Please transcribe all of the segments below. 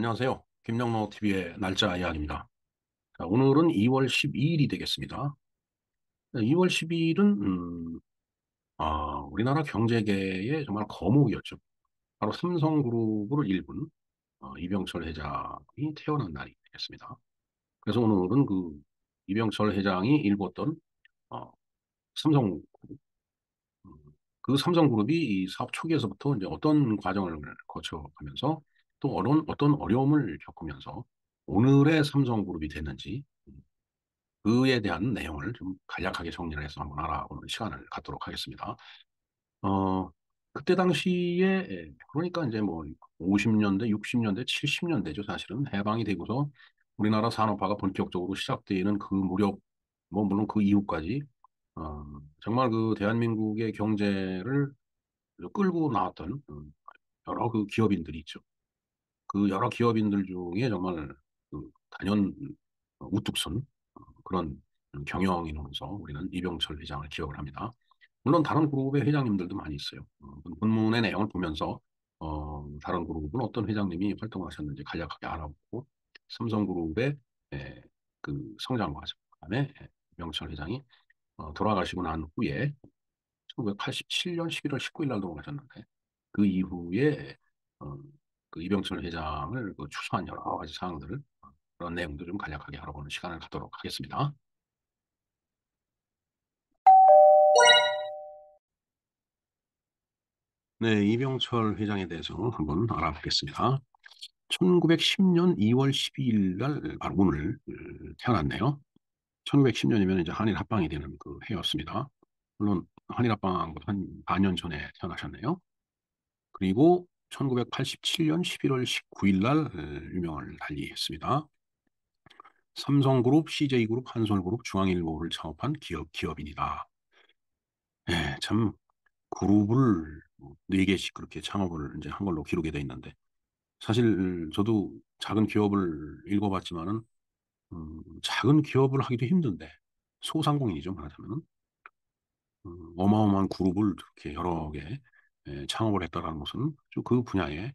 안녕하세요. 김영로 TV의 날짜 이야기입니다. 자, 오늘은 2월 12일이 되겠습니다. 2월 12일은 우리나라 경제계의 정말 거목이었죠. 바로 삼성그룹을 일군 이병철 회장이 태어난 날이 되겠습니다. 그래서 오늘은 그 이병철 회장이 일궜던 어, 삼성그룹, 음, 그 삼성그룹이 이 사업 초기에서부터 이제 어떤 과정을 거쳐가면서 또 어떤 어려움을 겪으면서 오늘의 삼성그룹이 됐는지 그에 대한 내용을 좀 간략하게 정리를 해서 한번 알아보는 시간을 갖도록 하겠습니다. 어, 그때 당시에, 그러니까 이제 뭐 50년대, 60년대, 70년대죠. 사실은 해방이 되고서 우리나라 산업화가 본격적으로 시작되는 그 무렵, 뭐 물론 그 이후까지, 어, 정말 그 대한민국의 경제를 끌고 나왔던 여러 그 기업인들이 있죠. 그 여러 기업인들 중에 정말 그 단연 우뚝 선 그런 경영인으로서 우리는 이병철 회장을 기억을 합니다. 물론 다른 그룹의 회장님들도 많이 있어요. 본문의 내용을 보면서 다른 그룹은 어떤 회장님이 활동을 하셨는지 간략하게 알아보고 삼성그룹의 그 성장 과정, 그다음에 이병철 회장이 돌아가시고 난 후에 1987년 11월 19일 날 돌아가셨는데 그 이후에 어, 그 이병철 회장을 그 추수한 여러 가지 사항들을 그런 내용도 좀 간략하게 알아보는 시간을 갖도록 하겠습니다. 네, 이병철 회장에 대해서 한번 알아보겠습니다. 1910년 2월 12일 날, 바로 오늘 태어났네요. 1910년이면 이제 한일 합방이 되는 그 해였습니다. 물론 한일 합방보다 한 반년 전에 태어나셨네요. 그리고 1987년 11월 19일 날 유명을 달리했습니다. 삼성그룹, CJ그룹, 한솔그룹, 중앙일보를 창업한 기업인이다. 예, 참 그룹을 네 개씩 그렇게 창업을 이제 한 걸로 기록이 돼 있는데 사실 저도 작은 기업을 읽어봤지만은 작은 기업을 하기도 힘든데 소상공인이죠 말하자면은 어마어마한 그룹을 그렇게 여러 개 창업을 했다라는 것은 그 분야에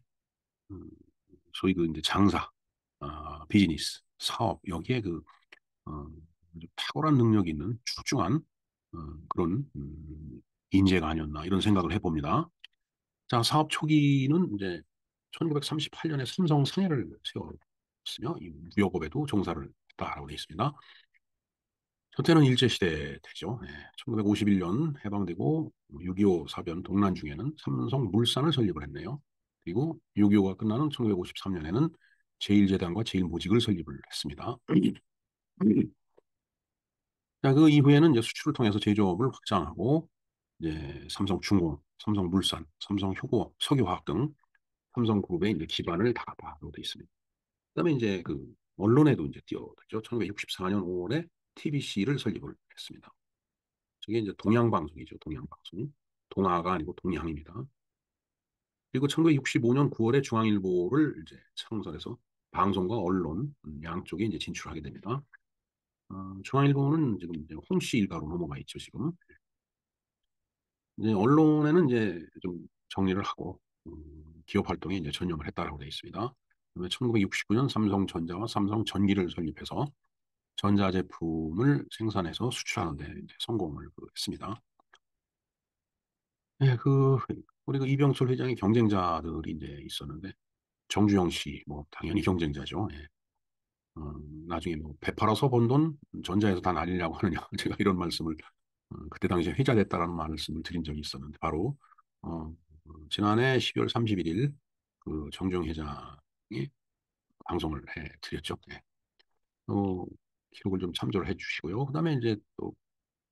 음, 소위 그 이제 장사, 비즈니스, 사업 여기에 그 어, 아주 탁월한 능력이 있는 출중한 그런 인재가 아니었나 이런 생각을 해봅니다. 자, 사업 초기는 이제 1938년에 삼성 상해를 세웠으며 이 무역업에도 종사를 했다라고 되어 있습니다. 첫째는 일제시대 되죠. 1951년 해방되고 6.25 사변 동란 중에는 삼성물산을 설립을 했네요. 그리고 6.25가 끝나는 1953년에는 제1재단과 제1모직을 설립을 했습니다. 자, 그 이후에는 이제 수출을 통해서 제조업을 확장하고 이제 삼성중공, 삼성물산, 삼성효고, 석유화학 등 삼성그룹의 이제 기반을 다하고 돼 있습니다. 그다음에 이제 그 언론에도 이제 뛰어들죠. 1964년 5월에 TBC를 설립을 했습니다. 저게 이제 동양방송이죠. 동양방송. 동아가 아니고 동양입니다. 그리고 1965년 9월에 중앙일보를 이제 창설해서 방송과 언론 양쪽에 이제 진출하게 됩니다. 중앙일보는 지금 이제 홍씨 일가로 넘어가 있죠, 지금. 이제 언론에는 이제 좀 정리를 하고 기업 활동에 이제 전념을 했다라고 되어 있습니다. 그다음에 1969년 삼성전자와 삼성전기를 설립해서 전자제품을 생산해서 수출하는 데 이제 성공을 했습니다. 예, 우리 그 이병철 회장의 경쟁자들이 이제 있었는데 정주영 씨, 뭐 당연히 경쟁자죠. 예. 나중에 뭐 베팔아서 번 돈 전자에서 다 날리려고 하느냐 제가 이런 말씀을 그때 당시에 회자됐다라는 말씀을 드린 적이 있었는데 바로 어, 지난해 12월 31일 그 정주영 회장이 방송을 해 드렸죠. 예. 기록을 좀 참조를 해 주시고요. 그다음에 이제 또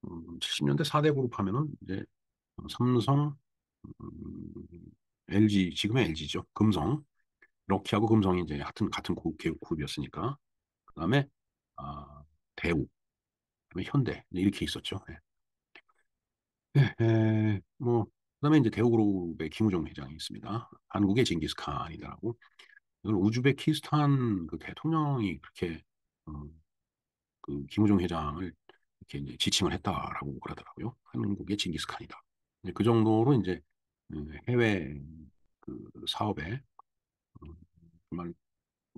70년대 4대 그룹 하면은 이제 삼성, 음, LG, 지금의 LG죠. 금성, 럭키하고 금성이 이제 같은 그룹이었으니까. 그다음에 아, 대우, 그다음에 현대 이렇게 있었죠. 예. 뭐 그다음에 이제 대우그룹의 김우종 회장이 있습니다. 한국의 징기스칸이라고 이걸 우즈베키스탄 그 대통령이 그렇게 어, 그 김우종 회장을 이렇게 이제 지칭을 했다라고 그러더라고요. 한국의 징기스칸이다. 이제 그 정도로 이제 해외 그 사업에 정말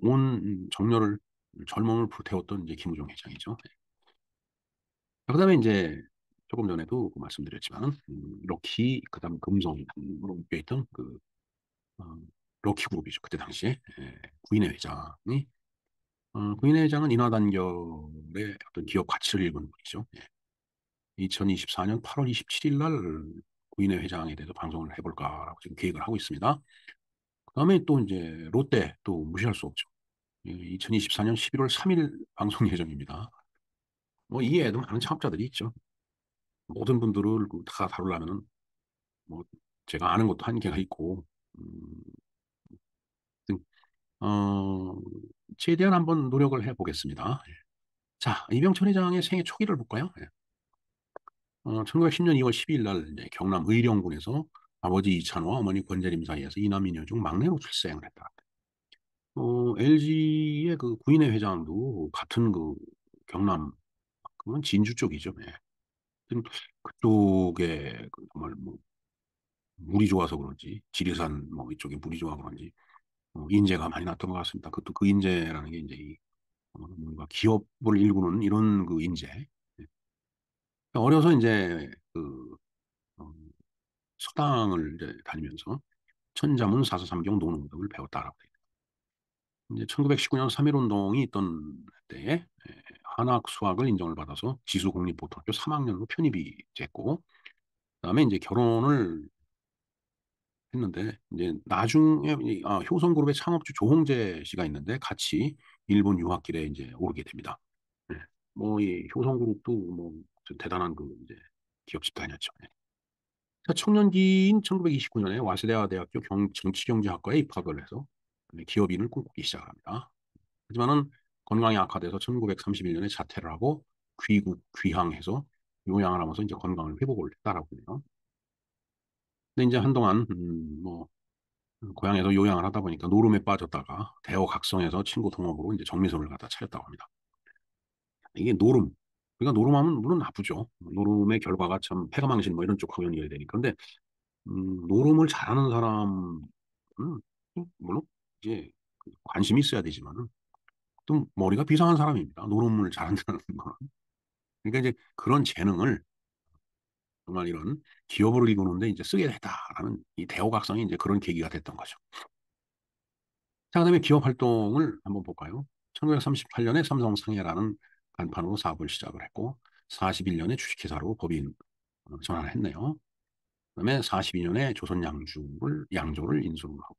온 정열을 젊음을 불태웠던 이제 김우중 회장이죠. 그다음에 이제 조금 전에도 그 말씀드렸지만 럭키 그다음 금성으로 묶여있던 그 어, 럭키 그룹이죠. 그때 당시에 구인회 회장이 구인회 회장은 인하단결의 어떤 기업 가치를 읽은 분이죠. 2024년 8월 27일 날 구인회 회장에 대해서 방송을 해볼까라고 지금 계획을 하고 있습니다. 그다음에 또 이제 롯데 또 무시할 수 없죠. 2024년 11월 3일 방송 예정입니다. 뭐 이외에도 많은 창업자들이 있죠. 모든 분들을 다 다루려면은 뭐 제가 아는 것도 한계가 있고 음, 어, 최대한 한번 노력을 해보겠습니다. 자, 이병철 회장의 생애 초기를 볼까요? 1910년 2월 12일 날 이제 경남 의령군에서 아버지 이찬호와 어머니 권재림 사이에서 이남이녀 중 막내로 출생을 했다. LG의 그 구인회 회장도 같은 그 경남, 그건 진주 쪽이죠. 예. 하여튼 그쪽에 그 정말 뭐 물이 좋아서 그런지 지리산 뭐 이쪽에 물이 좋아 그런지 인재가 많이 났던 것 같습니다. 그것도 그 인재라는 게 이제 뭔가 기업을 일구는 이런 그 인재. 예. 어려서 이제 그 어, 서당을 이제 다니면서 천자문 사서삼경 논어 등을 배웠다라고 돼요. 이제 1919년 3.1운동이 있던 때에 한학 수학을 인정을 받아서 지수국립고등학교 3학년으로 편입이 됐고, 그다음에 이제 결혼을 했는데 이제 나중에 효성그룹의 창업주 조홍재 씨가 있는데 같이 일본 유학길에 이제 오르게 됩니다. 네. 뭐이 효성그룹도 뭐 대단한 그 이제 기업 집단이었죠. 네. 자, 청년기인 1929년에 와세다 대학교 정치경제학과에 입학을 해서 기업인을 꿈꾸기 시작합니다. 하지만은 건강이 악화돼서 1931년에 자퇴를 하고 귀향해서 요양을 하면서 이제 건강을 회복을 했다라고 해요. 근데 이제 한동안 뭐 고향에서 요양을 하다 보니까 노름에 빠졌다가 대허각성해서 친구 동업으로 이제 정미소를 갖다 차렸다고 합니다. 이게 노름. 그러니까 노름하면 물론 나쁘죠. 노름의 결과가 참 폐가망신 뭐 이런 쪽 확연히 해야 되니까. 근데 노름을 잘하는 사람은 물론 이제 관심이 있어야 되지만은 또 머리가 비상한 사람입니다. 노름을 잘한다는 건. 그러니까 이제 그런 재능을 정말 이런 기업으로 이루는데 이제 쓰게 됐다라는 이 대호각성이 이제 그런 계기가 됐던 거죠. 자, 그다음에 기업 활동을 한번 볼까요? 1938년에 삼성상해라는 간판으로 사업을 시작을 했고 41년에 주식회사로 법인 전환을 했네요. 그다음에 42년에 양조를 인수를 하고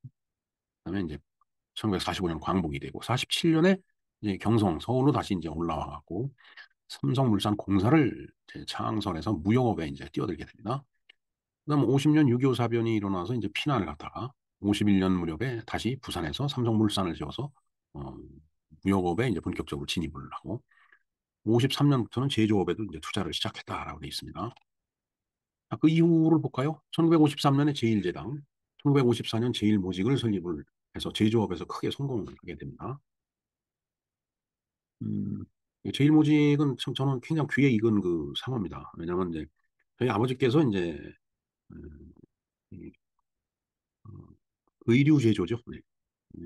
그다음에 이제 1945년 광복이 되고 47년에 이제 경성 서울로 다시 이제 올라와 갖고 삼성물산 공사를 이제 창설해서 무역업에 이제 뛰어들게 됩니다. 그다음 50년 6.25 사변이 일어나서 이제 피난을 갔다가 51년 무렵에 다시 부산에서 삼성물산을 지어서 어, 무역업에 이제 본격적으로 진입을 하고 53년부터는 제조업에도 이제 투자를 시작했다라고 되어 있습니다. 자, 그 이후를 볼까요? 1953년에 제1제당, 1954년 제1모직을 설립을 해서 제조업에서 크게 성공을 하게 됩니다. 음, 제1모직은 참 저는 굉장히 귀에 익은 그 상호입니다. 왜냐하면 이제 저희 아버지께서 이제 음, 이, 어, 의류 제조죠. 네.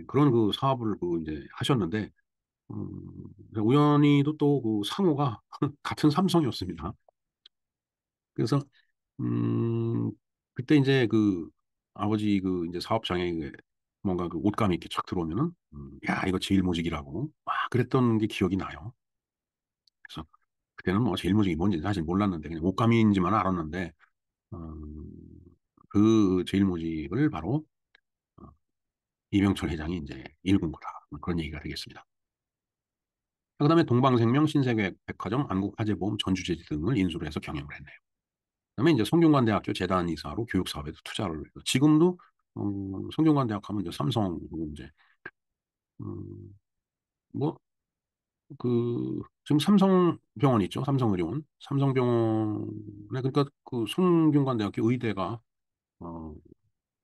그런 그 사업을 그 이제 하셨는데 우연히도 또 그 상호가 같은 삼성이었습니다. 그래서 음, 그때 이제 그 아버지 그 이제 사업장에 뭔가 그 옷감이 이렇게 착 들어오면은 야 이거 제일모직이라고 막 그랬던 게 기억이 나요. 그래서 그때는 뭐 제일모직이 뭔지 사실 몰랐는데 그냥 옷감인지만 알았는데 음, 그 제일모직을 바로 어, 이병철 회장이 이제 일군 거다 그런 얘기가 되겠습니다. 그다음에 동방생명, 신세계백화점, 안국화재보험, 전주제지 등을 인수를 해서 경영을 했네요. 그다음에 이제 성균관대학교 재단이사로 교육사업에도 투자를 해서 지금도 성균관대학 하면 이제 삼성 이제 음, 뭐 지금 삼성병원 있죠, 삼성의료원, 삼성병원에 그러니까 그 성균관대학교 의대가 어,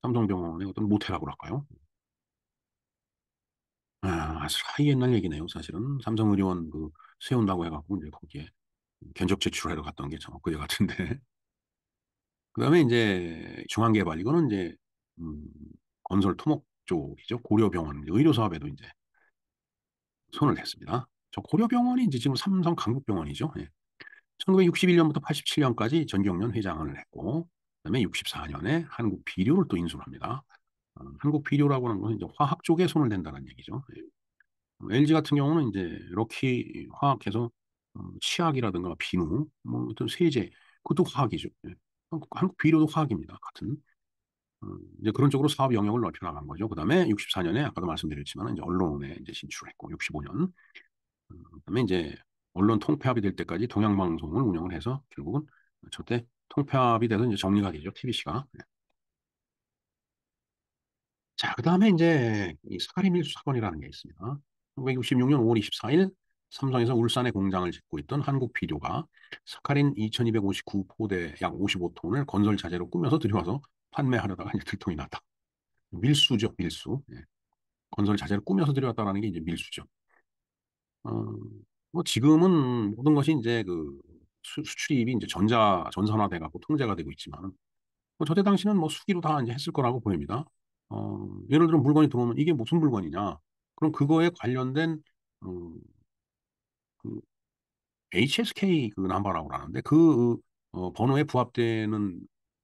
삼성병원의 어떤 모태라고 할까요? 아주 옛날 얘기네요, 사실은 삼성의료원 그 세운다고 해갖고 이제 거기에 견적 제출하러 갔던 게 참 엊그제 같은데. 그다음에 이제 중앙개발 이거는 이제 음, 건설 토목 쪽이죠. 고려병원 의료 사업에도 이제 손을 댔습니다. 저 고려병원이 이제 지금 삼성 강북병원이죠. 예. 1961년부터 87년까지 전경련 회장을 했고, 그다음에 64년에 한국 비료를 또 인수를 합니다. 한국 비료라고 하는 것은 이제 화학 쪽에 손을 댄다는 얘기죠. 예. LG 같은 경우는 이제 럭키 화학해서 치약이라든가 비누, 뭐 어떤 세제, 그것도 화학이죠. 예. 한국 비료도 화학입니다. 같은. 이제 그런 쪽으로 사업 영역을 넓혀 나간 거죠. 그다음에 64년에 아까도 말씀드렸지만 이제 언론에 이제 진출했고 65년 그다음에 이제 언론 통폐합이 될 때까지 동양방송을 운영을 해서 결국은 저때 통폐합이 돼서 이제 정리가 되죠. TBC가. 자, 그다음에 이제 이 사카린 밀수 사건이라는 게 있습니다. 1966년 5월 24일 삼성에서 울산에 공장을 짓고 있던 한국비료가 사카린 2259포대 약 55톤을 건설 자재로 꾸며서 들여와서 판매하려다가 이제 들통이 났다. 밀수죠, 밀수. 예. 건설 자재를 꾸며서 들여왔다는 게 이제 밀수죠. 어, 뭐 지금은 모든 것이 이제 그 수출입이 이제 전산화돼 갖고 통제가 되고 있지만 뭐 저때 당시는 뭐 수기로 다 이제 했을 거라고 보입니다. 예를 들어 물건이 들어오면 이게 무슨 물건이냐? 그럼 그거에 관련된 어, 그 HSK 그 넘버라고 하는데 그 번호에 부합되는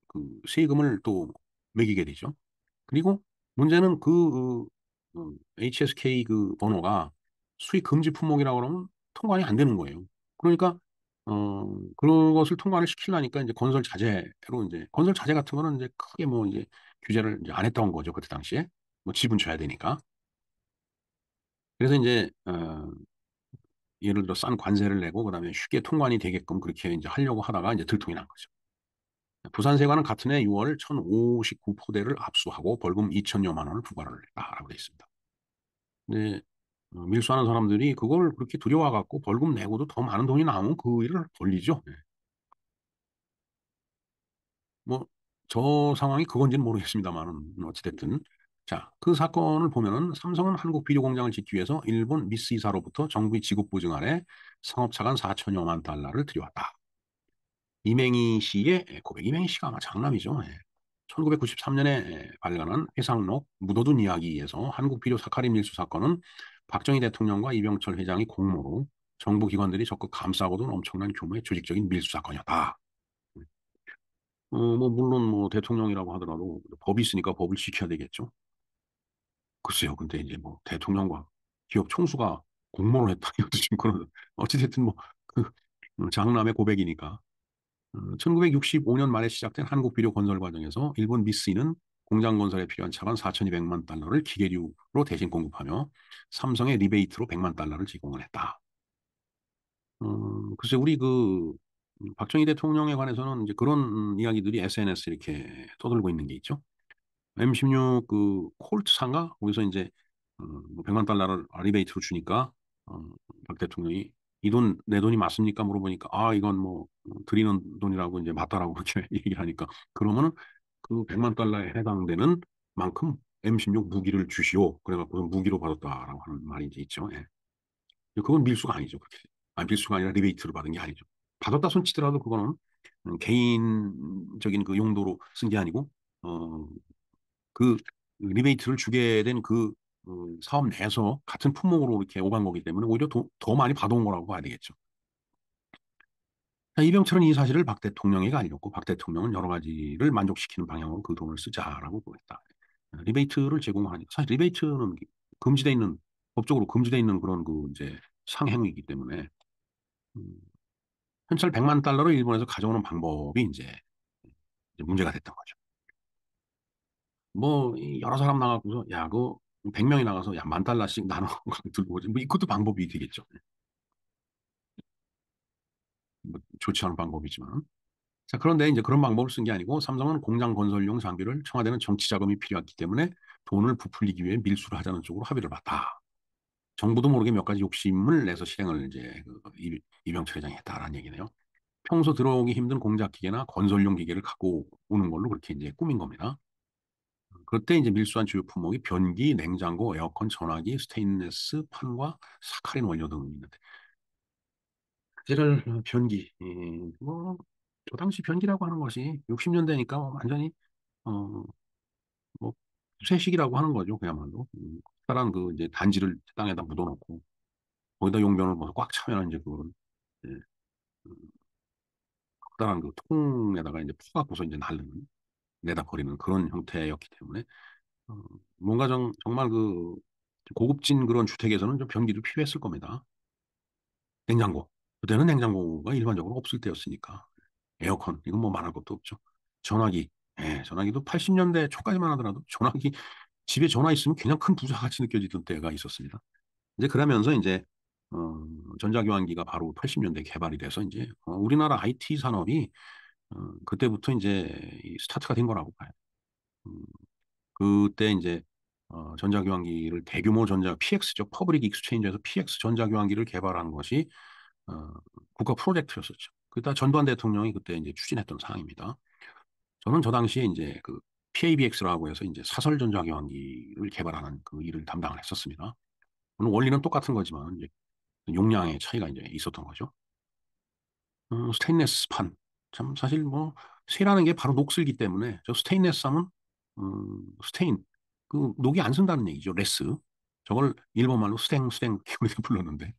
그 세금을 또 매기게 되죠. 그리고 문제는 HSK 그 번호가 수익 금지 품목이라고 그러면 통관이 안 되는 거예요. 그러니까 그것을 통관을 시키려니까 이제 건설 자재로 이제 건설 자재 같은 거는 이제 크게 뭐 이제 규제를 이제 안 했던 거죠. 그때 당시에 뭐 지분 줘야 되니까. 그래서 이제 예를 들어 싼 관세를 내고 그다음에 쉽게 통관이 되게끔 그렇게 이제 하려고 하다가 이제 들통이 난 거죠. 부산세관은 같은 해 6월 1059포대를 압수하고 벌금 2천여만 원을 부과를 했다라고 되어 있습니다. 근데 밀수하는 사람들이 그걸 그렇게 두려워갖고 벌금 내고도 더 많은 돈이 나오면 그 일을 벌리죠. 네. 뭐, 저 상황이 그건지는 모르겠습니다만은, 어찌됐든. 자, 그 사건을 보면은 삼성은 한국 비료 공장을 짓기 위해서 일본 미쓰이사로부터 정부의 지급 보증 아래 상업차관 4천여만 달러를 들여왔다. 이맹희 씨의 고백. 이맹희 씨가 아마 장남이죠. 예. 1993년에 발간한 회상록 묻어둔 이야기에서 한국 비료 사카린 밀수 사건은 박정희 대통령과 이병철 회장이 공모로 정부 기관들이 적극 감싸고든 엄청난 규모의 조직적인 밀수 사건이었다. 뭐 물론 뭐 대통령이라고 하더라도 법이 있으니까 법을 지켜야 되겠죠. 글쎄요. 근데 이제 뭐 대통령과 기업 총수가 공모를 했다. 이것도 지금 그런 어찌됐든 뭐그 장남의 고백이니까. 1965년 말에 시작된 한국 비료 건설 과정에서 일본 미쓰이는 공장 건설에 필요한 차관 4,200만 달러를 기계류로 대신 공급하며 삼성의 리베이트로 100만 달러를 제공을 했다. 글쎄 우리 박정희 대통령에 관해서는 이제 그런 이야기들이 SNS 이렇게 떠들고 있는 게 있죠. M16 그 콜트사인가 거기서 이제 뭐 100만 달러를 리베이트로 주니까 어, 박 대통령이 이 돈 내 돈이 맞습니까? 물어보니까 아 이건 뭐 드리는 돈이라고 이제 맞다라고 그렇게 얘기를 하니까 그러면은 그 100만 달러에 해당되는 만큼 M16 무기를 주시오. 그래갖고 무기로 받았다라고 하는 말이 이제 있죠. 예. 그건 밀수가 아니죠. 그렇게. 밀수가 아니라 리베이트를 받은 게 아니죠. 받았다 손치더라도 그거는 개인적인 그 용도로 쓴 게 아니고 어, 그 리베이트를 주게 된 사업 내에서 같은 품목으로 이렇게 오간 거기 때문에 오히려 더 많이 받아온 거라고 봐야 되겠죠. 이병철은 이 사실을 박 대통령에게 알렸고 박 대통령은 여러 가지를 만족시키는 방향으로 그 돈을 쓰자라고 보냈다. 리베이트를 제공하니 사실 리베이트는 금지돼 있는 법적으로 금지돼 있는 그런 그 이제 상행위이기 때문에 음, 현찰 100만 달러를 일본에서 가져오는 방법이 이제 문제가 됐던 거죠. 여러 사람 나가고서 야, 100명이 나가서 야, 10,000달러씩 나눠 들고 오지. 뭐 이것도 방법이 되겠죠. 뭐 좋지 않은 방법이지만. 자, 그런데 이제 그런 방법을 쓴 게 아니고 삼성은 공장 건설용 장비를 청와대는 정치 자금이 필요했기 때문에 돈을 부풀리기 위해 밀수를 하자는 쪽으로 합의를 봤다. 정부도 모르게 몇 가지 욕심을 내서 실행을 이제 이병철 회장이 했다라는 얘기네요. 평소 들어오기 힘든 공작 기계나 건설용 기계를 갖고 오는 걸로 그렇게 이제 꾸민 겁니다. 그때 이제 밀수한 주요 품목이 변기, 냉장고, 에어컨, 전화기, 스테인리스, 판과 사카린 원료 등이 있는데, 변기, 저 당시 변기라고 하는 것이 60년대니까 완전히, 어, 쇠식이라고 하는 거죠, 그야말로. 커다란 이제 단지를 땅에다 묻어놓고, 거기다 용변을 뭐꽉 차면 이제 그거는 이제 그 커다란 그 통에다가 이제 퍼갖고서 이제 내다 버리는 그런 형태였기 때문에 어, 뭔가 정말 그 고급진 그런 주택에서는 좀 변기를 필요했을 겁니다. 냉장고. 그때는 냉장고가 일반적으로 없을 때였으니까. 에어컨. 이건 뭐 말할 것도 없죠. 전화기. 예, 전화기도 80년대 초까지만 하더라도 전화기, 집에 전화 있으면 그냥 큰 부자같이 느껴지던 때가 있었습니다. 이제 그러면서 이제, 어, 전자교환기가 바로 80년대 개발이 돼서 이제, 우리나라 IT 산업이, 그때부터 이제 이 스타트가 된 거라고 봐요. 음, 그때 이제 전자교환기를 대규모 PX죠. 퍼블릭 익스체인지에서 PX 전자교환기를 개발한 것이 어, 국가 프로젝트였었죠. 그때 전두환 대통령이 그때 이제 추진했던 사항입니다. 저는 저 당시에 이제 그 PABX라고 해서 이제 사설 전자교환기를 개발하는 그 일을 담당을 했었습니다. 물론 원리는 똑같은 거지만 이제 용량의 차이가 이제 있었던 거죠. 스테인레스 판. 참 사실 뭐 쇠라는 게 바로 녹슬기 때문에 저 스테인레스 하면 스테인 그 녹이 안 쓴다는 얘기죠. 레스. 저걸 일본 말로 스탱 이렇게 불렀는데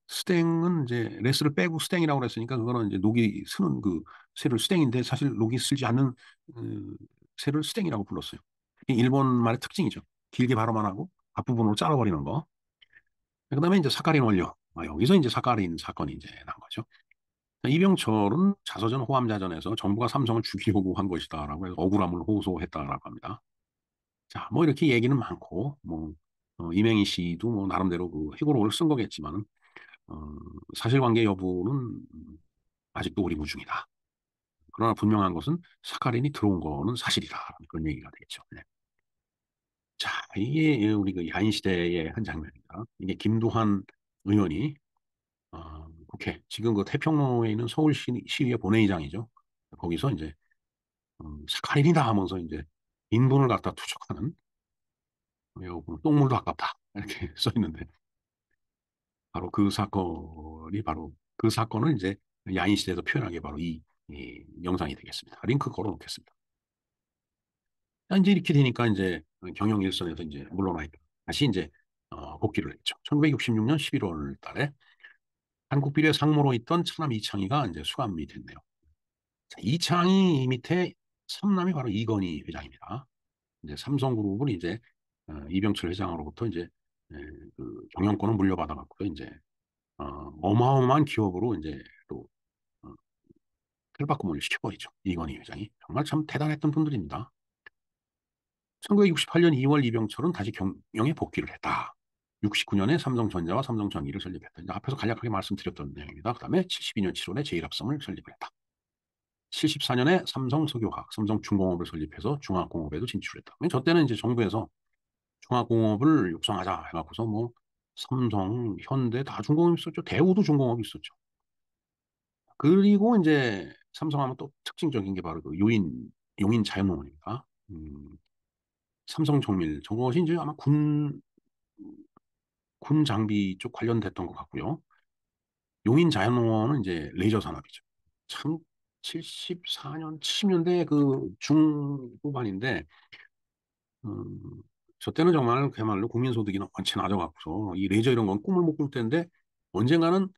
스탱은 이제 레스를 빼고 스탱이라고 그랬으니까 그거는 이제 녹이 쓰는 그 쇠를 스탱인데 사실 녹이 슬지 않는 그 쇠를 스탱이라고 불렀어요. 이게 일본 말의 특징이죠. 길게 발음만 하고 앞부분으로 잘라버리는 거. 그다음에 이제 사카린 원료. 여기서 이제 사카린 사건이 이제 난 거죠. 이병철은 자서전 호암자전에서 정부가 삼성을 죽이려고 한 것이다라고 해서 억울함을 호소했다라고 합니다. 자, 뭐 이렇게 얘기는 많고, 뭐, 이명희 씨도 뭐 나름대로 그 회고록을 쓴 거겠지만은, 어, 사실관계 여부는 아직도 우리무중이다. 그러나 분명한 것은 사카린이 들어온 거는 사실이다. 그런 얘기가 되겠죠. 네. 자, 이게 우리 그 야인시대의 한 장면입니다. 이게 김두한 의원이 국회, 지금 그 태평로에 있는 서울시의회 본회의장이죠. 거기서 이제 사카린이다 하면서 이제 인분을 갖다 투척하는 똥물도 아깝다 이렇게 써 있는데 바로 그 사건이 바로 그 사건을 이제 야인 시대에서 표현한 게 바로 이 영상이 되겠습니다. 링크 걸어 놓겠습니다. 이제 이렇게 되니까 이제 경영 일선에서 이제 물러나 있다. 다시 이제 복귀를 했죠. 1966년 11월 달에 한국 비례 상무로 있던 차남 이창희가 이제 수감이 됐네요. 자, 이창희 밑에 삼남이 바로 이건희 회장입니다. 이제 삼성그룹을 이제 이병철 회장으로부터 이제 에, 그 경영권을 물려받아 갖고 이제 어마어마한 기업으로 이제 또 어, 틀바꿈을 시켜버리죠. 이건희 회장이 정말 참 대단했던 분들입니다. 1968년 2월 이병철은 다시 경영에 복귀를 했다. 69년에 삼성전자와 삼성전기를 설립했다. 이제 앞에서 간략하게 말씀드렸던 내용입니다. 그다음에 72년 7월에 제일합성을 설립을 했다. 74년에 삼성석유화학, 삼성중공업을 설립해서 중화공업에도 진출했다. 저 때는 이제 정부에서 중화공업을 육성하자 해갖고서 뭐 삼성, 현대 다 중공업 있었죠. 대우도 중공업이 있었죠. 그리고 이제 삼성하면 또 특징적인 게 바로 그 용인 자연농원입니다. 삼성정밀 저것이 이제 아마 군 장비 쪽 관련됐던 것 같고요. 용인 자연농원은 이제 레이저 산업이죠. 참 74년, 70년대 그 중후반인데 음, 저 때는 정말 그야말로 국민소득이 많이 낮아갖고서 이 레이저 이런 건 꿈을 못 꿀 텐데 언젠가는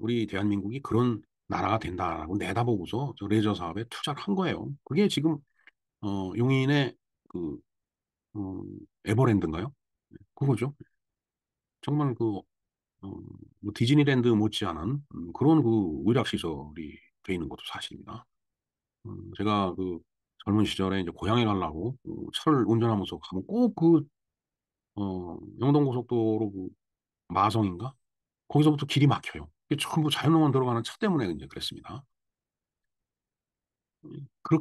우리 대한민국이 그런 나라가 된다라고 내다보고서 저 레이저 사업에 투자를 한 거예요. 그게 지금 용인의 그 어, 에버랜드인가요? 그거죠. 정말 그 뭐 디즈니랜드 못지않은 그런 그 의락시설이 돼 있는 것도 사실입니다. 제가 그 젊은 시절에 이제 고향에 가려고 차를 운전하면서 가면 꼭그 영동고속도로 그 마성인가? 거기서부터 길이 막혀요. 이게 전부 자연농원 들어가는 차 때문에 이제 그랬습니다.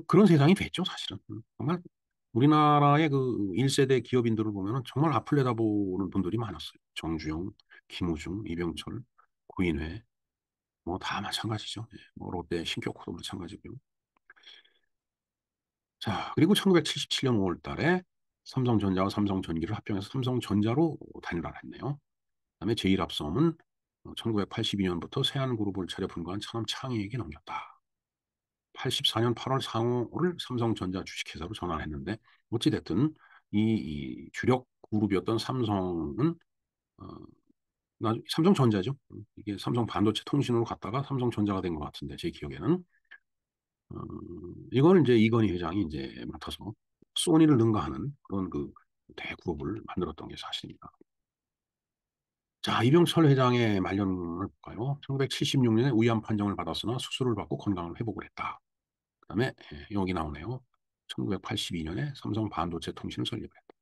그런 세상이 됐죠, 사실은. 정말 우리나라의 그 1세대 기업인들을 보면 정말 앞을 내다보는 분들이 많았어요. 정주영, 김우중, 이병철, 구인회, 뭐 다 마찬가지죠. 예, 뭐 롯데, 신격호도 마찬가지고요. 자, 그리고 1977년 5월 달에 삼성전자와 삼성전기를 합병해서 삼성전자로 단일화를 했네요. 그다음에 제일합성은 1982년부터 세안그룹을 차려 분과한 차남창희에게 넘겼다. 84년 8월 상호를 삼성전자 주식회사로 전환했는데 어찌됐든 이 주력 그룹이었던 삼성은 어, 삼성전자죠. 이게 삼성 반도체 통신으로 갔다가 삼성전자가 된 것 같은데, 제 기억에는. 어, 이거는 이제 이건희 회장이 이제 맡아서 소니를 능가하는 그런 그 대그룹을 만들었던 게 사실입니다. 자, 이병철 회장의 말년을 볼까요? 1976년에 위암 판정을 받았으나 수술을 받고 건강을 회복을 했다. 그다음에 여기 나오네요. 1982년에 삼성 반도체 통신을 설립을 했다.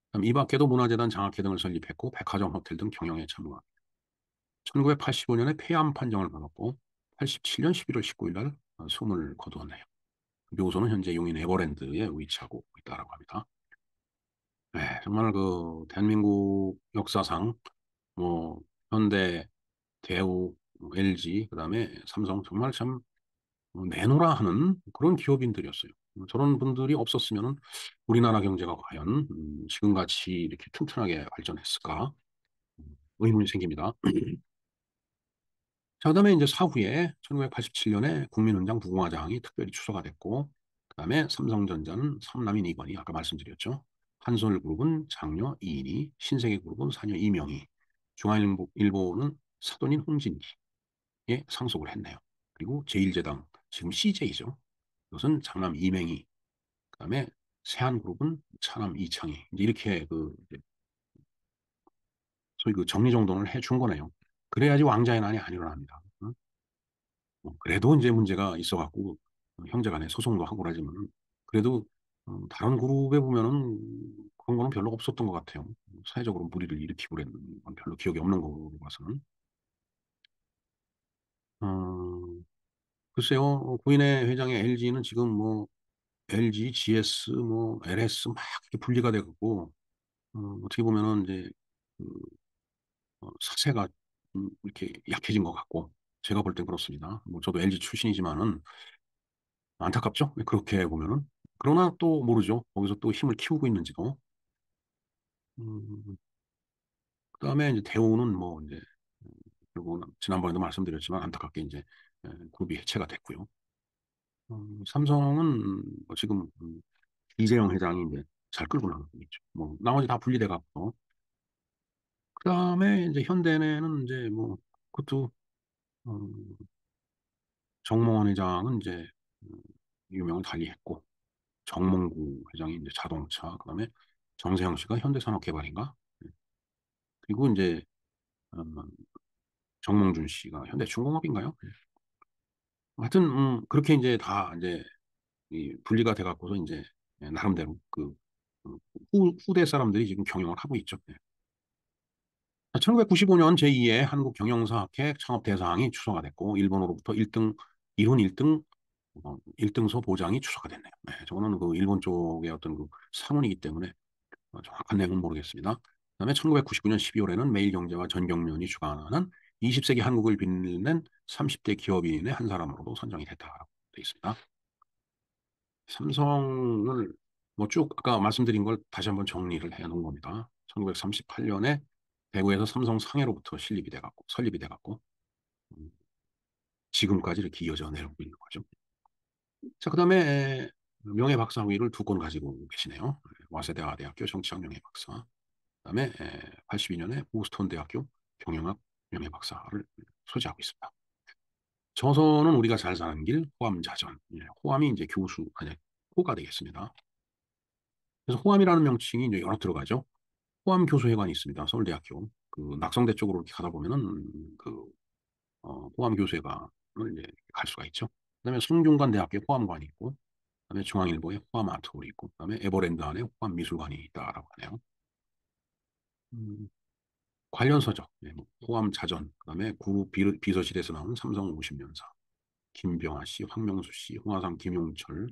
그다음 이 밖에도 문화재단 장학회 등을 설립했고 백화점 호텔 등 경영에 참여했다. 1985년에 폐암 판정을 받았고 87년 11월 19일 날 숨을 거두었네요. 묘소는 현재 용인 에버랜드에 위치하고 있다라고 합니다. 네, 정말 그 대한민국 역사상 뭐 현대, 대우, LG, 그다음에 삼성 정말 참 내노라 하는 그런 기업인들이었어요. 저런 분들이 없었으면 우리나라 경제가 과연 지금같이 이렇게 튼튼하게 발전했을까 의문이 생깁니다. 자, 그다음에 이제 사후에 1987년에 국민훈장 부공화장이 특별히 추서가 됐고, 그다음에 삼성전자는 삼남인 이건희 아까 말씀드렸죠. 한솔그룹은 장녀 이인희, 신세계그룹은 사녀 이명희, 중앙일보는 사돈인 홍진기에 상속을 했네요. 그리고 제1제당 지금 CJ죠. 이것은 장남 이명희, 그다음에 세한그룹은 차남 이창희 이제 이렇게 그 소위 그 정리정돈을 해준 거네요. 그래야지 왕자의 난이 안 일어납니다. 그래도 이제 문제가 있어갖고 형제 간에 소송도 하고 그러지만 그래도 다른 그룹에 보면은 그런 거는 별로 없었던 것 같아요. 사회적으로 무리를 일으키고 그랬는 건 별로 기억이 없는 거로 봐서는. 어, 글쎄요, 구인의 회장의 LG는 지금 뭐 LG, GS, 뭐 LS 막 이렇게 분리가 돼갖고 어떻게 보면은 이제 그, 사세가 이렇게 약해진 것 같고 제가 볼 땐 그렇습니다. 뭐 저도 LG 출신이지만은 안타깝죠? 그렇게 보면은. 그러나 또 모르죠. 거기서 또 힘을 키우고 있는지도. 음, 그다음에 이제 대우는 뭐 이제 결국은 지난번에도 말씀드렸지만 안타깝게 이제 그룹이 해체가 됐고요. 삼성은 뭐 지금 이재용 회장이 이제 잘 끌고 나가고 있죠. 뭐 나머지 다 분리돼 갖고. 그다음에 이제 현대는 이제 뭐 그것도 음, 정몽원 회장은 이제 음, 유명을 달리했고 정몽구 회장이 이제 자동차, 그다음에 정세영 씨가 현대산업개발인가? 그리고 이제 음, 정몽준 씨가 현대중공업인가요? 하여튼 그렇게 이제 다 이제 이 분리가 돼 갖고서 이제 나름대로 그 후대 사람들이 지금 경영을 하고 있죠. 1995년 제2회 한국경영사학회 창업대상이 추서가 됐고 일본으로부터 1등 이훈 1등 1등서 보장이 추서가 됐네요. 네, 저거는 그 일본 쪽의 어떤 그 상훈이기 때문에 정확한 내용은 모르겠습니다. 그다음에 1999년 12월에는 매일경제와 전경련이 주관하는 20세기 한국을 빛낸 30대 기업인의 한 사람으로도 선정이 됐다고 되어 있습니다. 삼성을 뭐 쭉 아까 말씀드린 걸 다시 한번 정리를 해 놓은 겁니다. 1938년에 대구에서 삼성 상해로부터 설립이 돼갖고 음, 지금까지 이렇게 이어져 내려오고 있는 거죠. 자, 그다음에 명예박사학위를 두 건 가지고 계시네요. 와세다대학교 정치학 명예박사. 그다음에 82년에 보스턴 대학교 경영학 명예박사를 소지하고 있습니다. 저서는 우리가 잘 사는 길, 호암자전. 호암이 이제 교수, 아니, 호가 되겠습니다. 그래서 호암이라는 명칭이 이제 여러 들어가죠. 호암 교수회관이 있습니다. 서울대학교. 그 낙성대 쪽으로 이렇게 가다 보면은 그 호암 교수회관을 이제 갈 수가 있죠. 그다음에 성균관대학교 호암관이 있고, 그다음에 중앙일보에 호암 아트홀이 있고, 그다음에 에버랜드 안에 호암 미술관이 있다라고 하네요. 음, 관련서적, 뭐 호암 자전, 그다음에 그룹 비서실에서 나온 삼성 50년사, 김병아 씨, 황명수 씨, 홍화상 김용철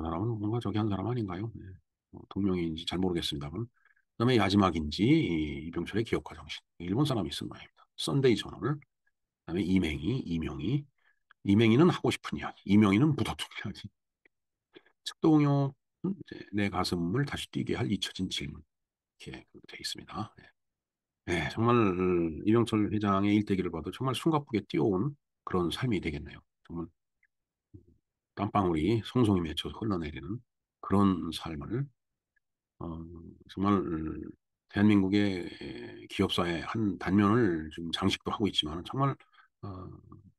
사람은 뭔가 저기 한 사람 아닌가요? 네. 동명이인지 잘 모르겠습니다만. 그다음에 야지막인지 이병철의 기억과 정신. 일본 사람이 쓴 모양입니다. 썬데이 저널. 그다음에 이명희. 이명희는 하고 싶은 이야기. 이명희는 묻어둔 이야기. 측동효는 이제 내 가슴을 다시 뛰게 할 잊혀진 질문. 이렇게 되어 있습니다. 네. 네, 정말 이병철 회장의 일대기를 봐도 정말 숨가쁘게 뛰어온 그런 삶이 되겠네요. 정말 땀방울이 송송이 맺혀서 흘러내리는 그런 삶을 정말 대한민국의 기업사의 한 단면을 지금 장식도 하고 있지만 정말 어,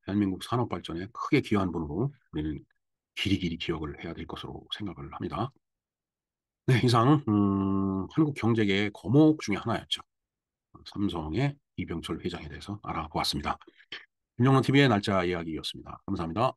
대한민국 산업 발전에 크게 기여한 분으로 우리는 길이길이 기억을 해야 될 것으로 생각을 합니다. 네, 이상 한국 경제계의 거목 중에 하나였죠. 삼성의 이병철 회장에 대해서 알아보았습니다. 김영란 TV의 날짜 이야기였습니다. 감사합니다.